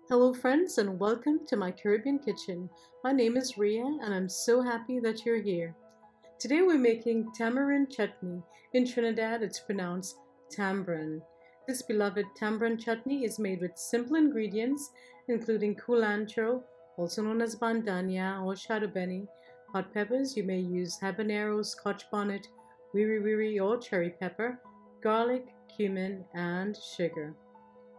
Hello friends and welcome to my Caribbean kitchen. My name is Ria and I'm so happy that you're here. Today we're making tamarind chutney. In Trinidad it's pronounced tamarind. This beloved tamarind chutney is made with simple ingredients including culantro, also known as bandania or shadobeni, hot peppers, you may use habanero, scotch bonnet, wiri wiri or cherry pepper, garlic, cumin and sugar.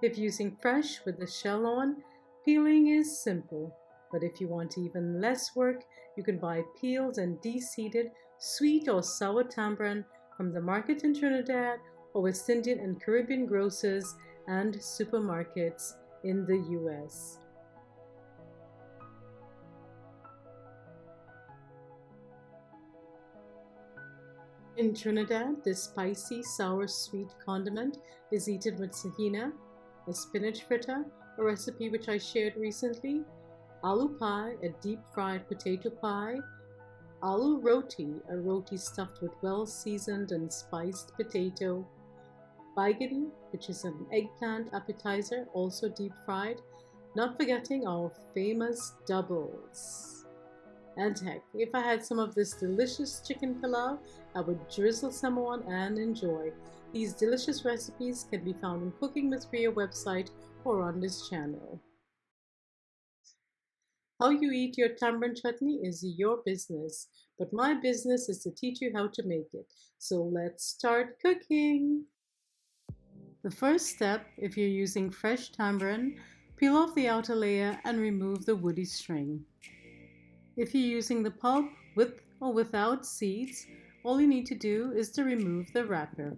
If using fresh with the shell on, peeling is simple. But if you want even less work, you can buy peeled and de-seeded sweet or sour tamarind from the market in Trinidad or West Indian and Caribbean grocers and supermarkets in the US. In Trinidad, this spicy, sour, sweet condiment is eaten with saheena, a spinach fritter, a recipe which I shared recently, aloo pie, a deep-fried potato pie, aloo roti, a roti stuffed with well-seasoned and spiced potato, baigidi, which is an eggplant appetizer, also deep-fried, not forgetting our famous doubles. And heck, if I had some of this delicious chicken pilau, I would drizzle some on and enjoy. These delicious recipes can be found on Cooking with Ria website or on this channel. How you eat your tamarind chutney is your business, but my business is to teach you how to make it. So let's start cooking. The first step, if you're using fresh tamarind, peel off the outer layer and remove the woody string. If you're using the pulp with or without seeds, all you need to do is to remove the wrapper.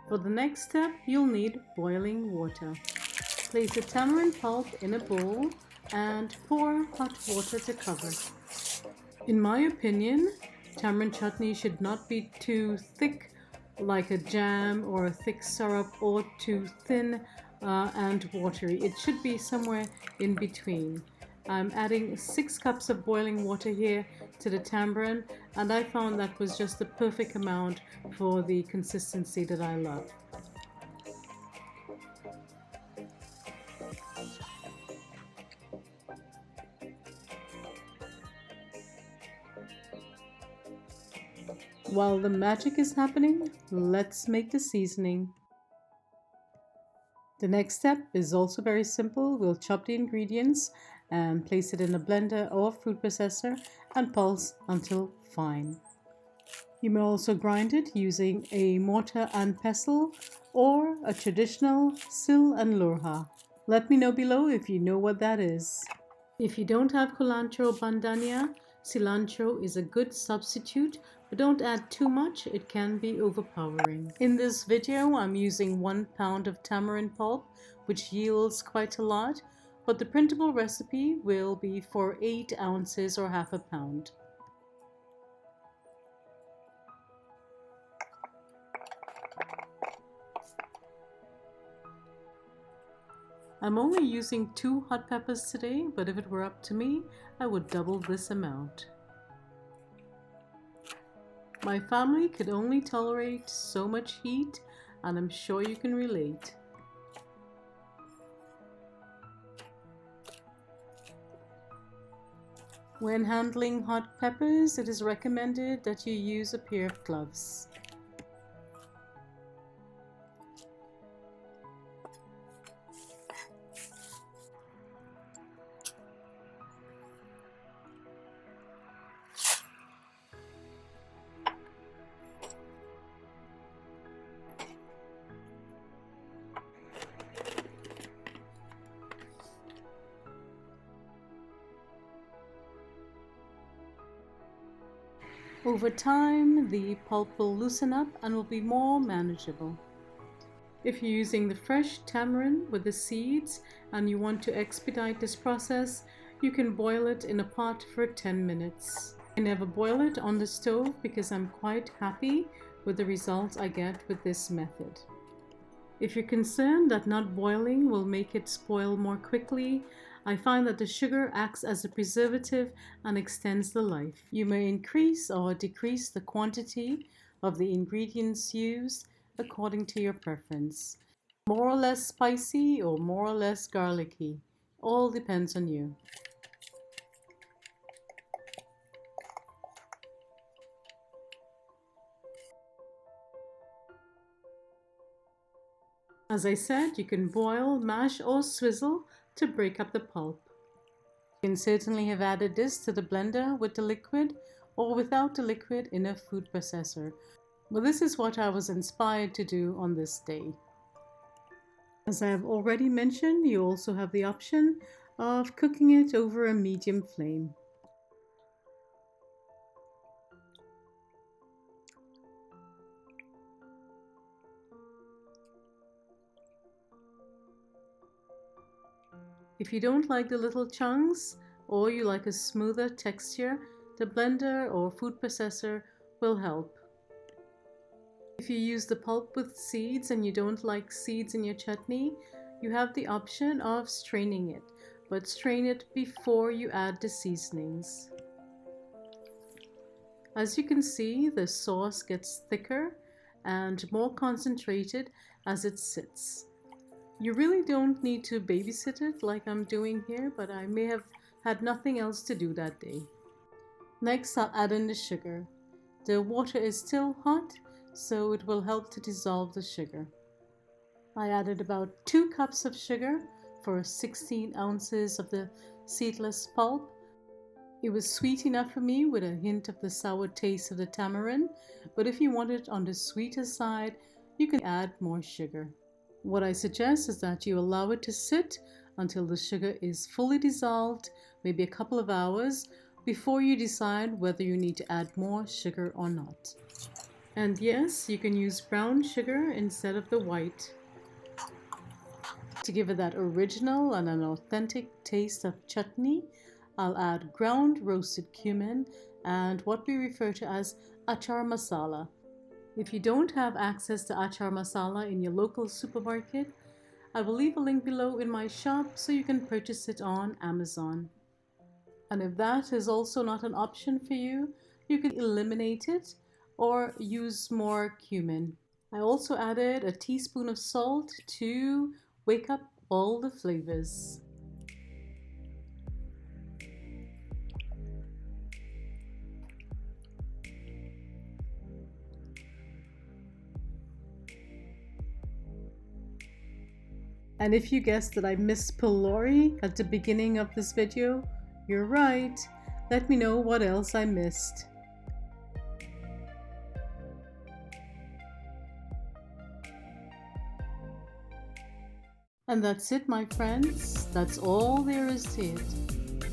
For the next step, you'll need boiling water. Place the tamarind pulp in a bowl and pour hot water to cover. In my opinion, tamarind chutney should not be too thick like a jam or a thick syrup or too thin and watery. It should be somewhere in between. I'm adding 6 cups of boiling water here to the tamarind and I found that was just the perfect amount for the consistency that I love. While the magic is happening, let's make the seasoning. The next step is also very simple. We'll chop the ingredients and place it in a blender or food processor and pulse until fine. You may also grind it using a mortar and pestle or a traditional sil and lurha. Let me know below if you know what that is. If you don't have culantro bandania, cilantro is a good substitute, but don't add too much, it can be overpowering. In this video, I'm using 1 pound of tamarind pulp, which yields quite a lot, but the printable recipe will be for 8 ounces or half a pound. I'm only using 2 hot peppers today, but if it were up to me, I would double this amount. My family could only tolerate so much heat, and I'm sure you can relate. When handling hot peppers, it is recommended that you use a pair of gloves. Over time, the pulp will loosen up and will be more manageable. If you're using the fresh tamarind with the seeds and you want to expedite this process, you can boil it in a pot for 10 minutes. I never boil it on the stove because I'm quite happy with the results I get with this method. If you're concerned that not boiling will make it spoil more quickly, I find that the sugar acts as a preservative and extends the life. You may increase or decrease the quantity of the ingredients used according to your preference. More or less spicy or more or less garlicky. All depends on you. As I said, you can boil, mash or swizzle to break up the pulp. You can certainly have added this to the blender with the liquid or without the liquid in a food processor. But this is what I was inspired to do on this day. As I have already mentioned, you also have the option of cooking it over a medium flame. If you don't like the little chunks or you like a smoother texture, the blender or food processor will help. If you use the pulp with seeds and you don't like seeds in your chutney, you have the option of straining it, but strain it before you add the seasonings. As you can see, the sauce gets thicker and more concentrated as it sits. You really don't need to babysit it like I'm doing here, but I may have had nothing else to do that day. Next, I'll add in the sugar. The water is still hot, so it will help to dissolve the sugar. I added about 2 cups of sugar for 16 ounces of the seedless pulp. It was sweet enough for me with a hint of the sour taste of the tamarind, but if you want it on the sweeter side, you can add more sugar. What I suggest is that you allow it to sit until the sugar is fully dissolved, maybe a couple of hours, before you decide whether you need to add more sugar or not. And yes, you can use brown sugar instead of the white. To give it that original and an authentic taste of chutney, I'll add ground roasted cumin and what we refer to as achar masala. If you don't have access to achar masala in your local supermarket, I will leave a link below in my shop so you can purchase it on Amazon. And if that is also not an option for you, you can eliminate it or use more cumin. I also added a teaspoon of salt to wake up all the flavors. And if you guessed that I missed pholourie at the beginning of this video, you're right. Let me know what else I missed. And that's it, my friends. That's all there is to it.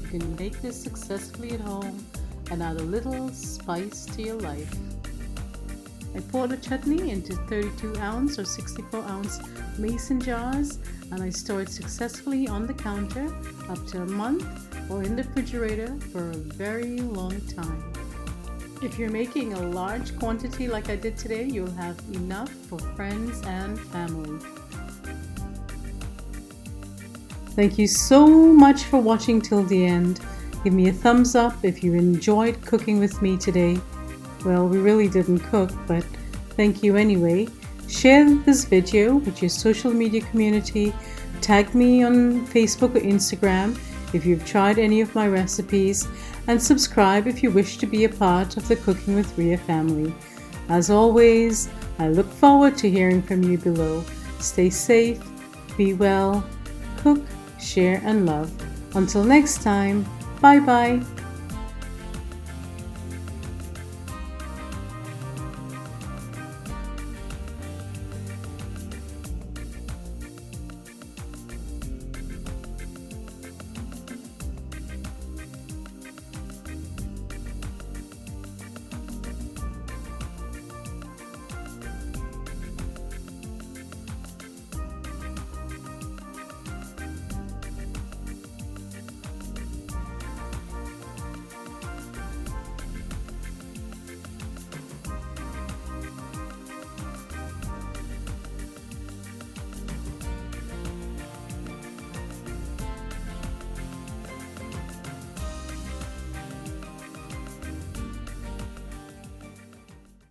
You can make this successfully at home and add a little spice to your life. I poured the chutney into 32 ounce or 64 ounce mason jars and I stored successfully on the counter up to a month or in the refrigerator for a very long time. If you're making a large quantity like I did today, you'll have enough for friends and family. Thank you so much for watching till the end. Give me a thumbs up if you enjoyed cooking with me today. Well, we really didn't cook, but thank you anyway. Share this video with your social media community. Tag me on Facebook or Instagram if you've tried any of my recipes, and subscribe if you wish to be a part of the Cooking with Ria family. As always, I look forward to hearing from you below. Stay safe, be well, cook, share and love. Until next time, bye bye.